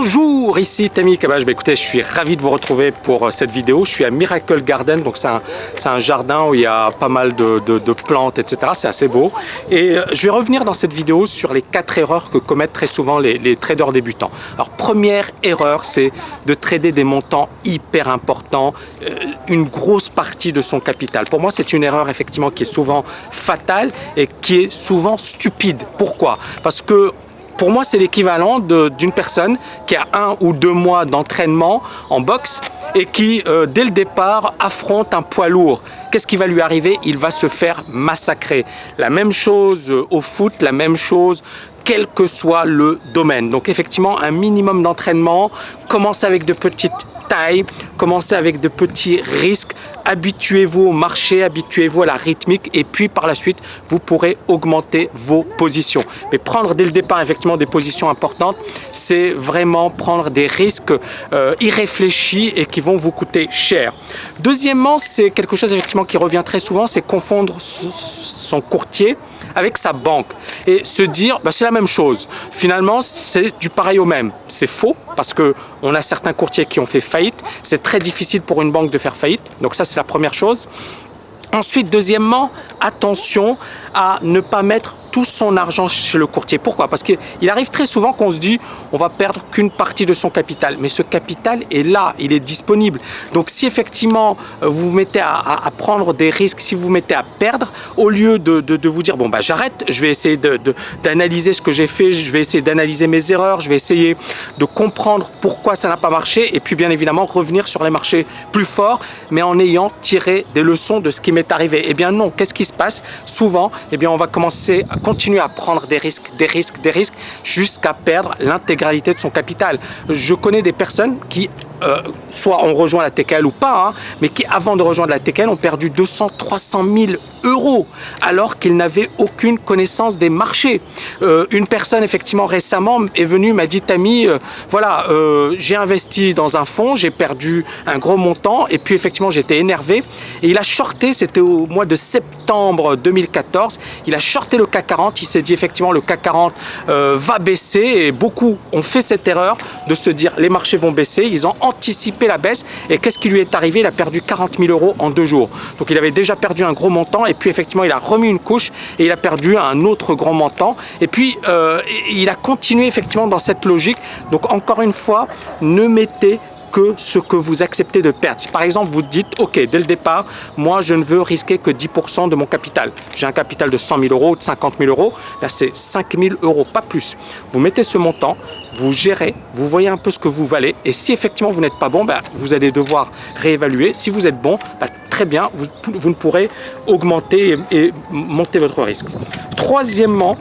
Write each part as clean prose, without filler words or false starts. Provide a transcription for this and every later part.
Bonjour, ici Tammy Kabbage. Écoutez, je suis ravi de vous retrouver pour cette vidéo. Je suis à Miracle Garden, donc c'est un jardin où il y a pas mal de plantes, etc. C'est assez beau. Et je vais revenir dans cette vidéo sur les 4 erreurs que commettent très souvent les traders débutants. Alors, première erreur, c'est de trader des montants hyper importants, une grosse partie de son capital. Pour moi, c'est une erreur effectivement qui est souvent fatale et qui est souvent stupide. Pourquoi? Parce que pour moi, c'est l'équivalent d'une personne qui a 1 ou 2 mois d'entraînement en boxe et qui, dès le départ, affronte un poids lourd. Qu'est-ce qui va lui arriver? Il va se faire massacrer. La même chose au foot, la même chose quel que soit le domaine. Donc effectivement, un minimum d'entraînement, commencez avec de petites tailles, commencez avec de petits risques, habituez-vous au marché, habituez-vous à la rythmique et puis par la suite, vous pourrez augmenter vos positions. Mais prendre dès le départ effectivement des positions importantes, c'est vraiment prendre des risques irréfléchis et qui vont vous coûter cher. Deuxièmement, c'est quelque chose effectivement qui revient très souvent, c'est confondre son courtier avec sa banque et se dire bah, c'est la même chose. Finalement, c'est du pareil au même. C'est faux parce que on a certains courtiers qui ont fait faillite. C'est très difficile pour une banque de faire faillite. Donc ça, c'est la première chose. Ensuite, deuxièmement, attention à ne pas mettre tout son argent chez le courtier. Pourquoi? Parce qu'il arrive très souvent qu'on se dit on va perdre qu'une partie de son capital. Mais ce capital est là, il est disponible. Donc si effectivement vous vous mettez à prendre des risques, si vous vous mettez à perdre, au lieu de vous dire bon bah j'arrête, je vais essayer d'analyser ce que j'ai fait, je vais essayer d'analyser mes erreurs, je vais essayer de comprendre pourquoi ça n'a pas marché et puis bien évidemment revenir sur les marchés plus forts mais en ayant tiré des leçons de ce qui m'est arrivé. Eh bien non, qu'est-ce qui se passe? Souvent, eh bien on va commencer à continuer à prendre des risques jusqu'à perdre l'intégralité de son capital. Je connais des personnes qui soit ont rejoint la TKL ou pas, hein, mais qui avant de rejoindre la TKL ont perdu 200-300 000 € alors qu'ils n'avaient aucune connaissance des marchés. Une personne effectivement récemment est venue, m'a dit Tammy, voilà, j'ai investi dans un fonds, j'ai perdu un gros montant et puis effectivement j'étais énervé et il a shorté, c'était au mois de septembre 2014, il a shorté le CAC 40, il s'est dit effectivement le CAC 40 va baisser et beaucoup ont fait cette erreur de se dire les marchés vont baisser, ils ont anticipé la baisse et qu'est-ce qui lui est arrivé? Il a perdu 40 000 € en 2 jours. Donc il avait déjà perdu un gros montant et puis effectivement il a remis une couche et il a perdu un autre grand montant et puis il a continué effectivement dans cette logique. Donc encore une fois, ne mettez que ce que vous acceptez de perdre. Si par exemple vous dites ok dès le départ moi je ne veux risquer que 10% de mon capital, j'ai un capital de 100 000 € ou de 50 000 €, là c'est 5 000 €, pas plus. Vous mettez ce montant, vous gérez, vous voyez un peu ce que vous valez et si effectivement vous n'êtes pas bon, vous allez devoir réévaluer. Si vous êtes bon, très bien, vous ne pourrez augmenter et monter votre risque. Troisièmement,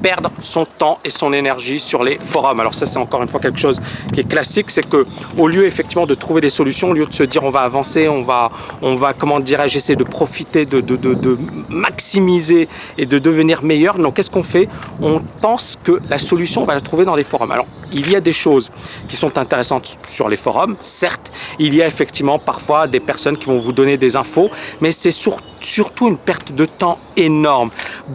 perdre son temps et son énergie sur les forums. Alors ça c'est encore une fois quelque chose qui est classique, c'est que au lieu effectivement de trouver des solutions, au lieu de se dire on va avancer, on va comment dirais-je, essayer de profiter, de maximiser et de devenir meilleur, non, qu'est-ce qu'on fait? On pense que la solution on va la trouver dans les forums. Alors il y a des choses qui sont intéressantes sur les forums, certes, il y a effectivement parfois des personnes qui vont vous donner des infos, mais c'est surtout une perte de temps énorme,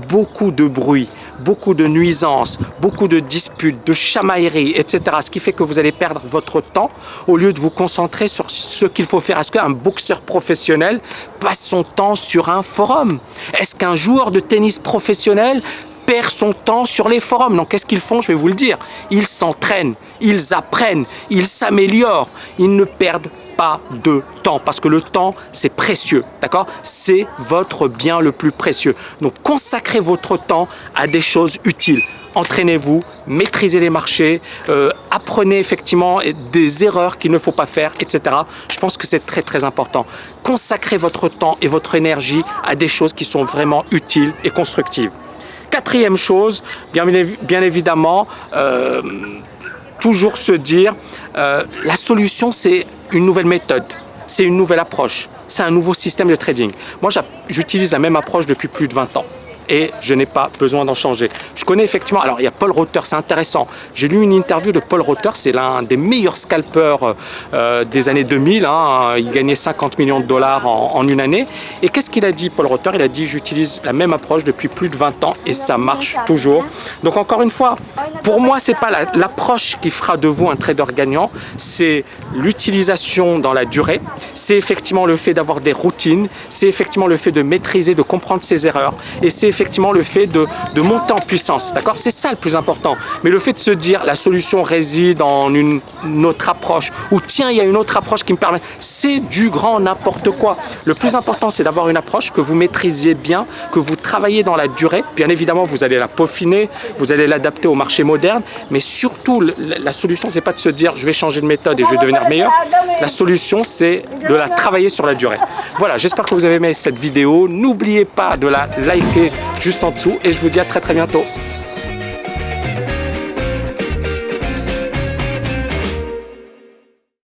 beaucoup de bruit, beaucoup de nuisances, beaucoup de disputes, de chamailleries, etc. Ce qui fait que vous allez perdre votre temps au lieu de vous concentrer sur ce qu'il faut faire. Est-ce qu'un boxeur professionnel passe son temps sur un forum? Est-ce qu'un joueur de tennis professionnel perd son temps sur les forums? Donc qu'est-ce qu'ils font? Je vais vous le dire. Ils s'entraînent, ils apprennent, ils s'améliorent, ils ne perdent pas de temps parce que le temps c'est précieux, d'accord? C'est votre bien le plus précieux. Donc consacrez votre temps à des choses utiles. Entraînez-vous, maîtrisez les marchés, apprenez effectivement des erreurs qu'il ne faut pas faire, etc. Je pense que c'est très très important. Consacrez votre temps et votre énergie à des choses qui sont vraiment utiles et constructives. Quatrième chose, bien évidemment, toujours se dire la solution c'est une nouvelle méthode, c'est une nouvelle approche, c'est un nouveau système de trading. Moi j'utilise la même approche depuis plus de 20 ans et je n'ai pas besoin d'en changer. Je connais effectivement, alors il y a Paul Rotter, c'est intéressant. J'ai lu une interview de Paul Rotter, c'est l'un des meilleurs scalpers des années 2000. Hein. Il gagnait 50 millions de dollars en une année. Et qu'est-ce qu'il a dit, Paul Rotter? Il a dit, j'utilise la même approche depuis plus de 20 ans et ça marche toujours. Donc encore une fois, Pour moi, c'est pas l'approche qui fera de vous un trader gagnant, c'est l'utilisation dans la durée, c'est effectivement le fait d'avoir des routines, c'est effectivement le fait de maîtriser, de comprendre ses erreurs, et c'est effectivement le fait de monter en puissance, d'accord? C'est ça le plus important. Mais le fait de se dire la solution réside en une autre approche, ou tiens, il y a une autre approche qui me permet, c'est du grand n'importe quoi. Le plus important, c'est d'avoir une approche que vous maîtrisiez bien, que vous travaillez dans la durée. Bien évidemment, vous allez la peaufiner, vous allez l'adapter au marché moderne, mais surtout, la solution, c'est pas de se dire je vais changer de méthode et je vais devenir meilleur. La solution, c'est de la travailler sur la durée. Voilà, j'espère que vous avez aimé cette vidéo. N'oubliez pas de la liker juste en dessous et je vous dis à très bientôt.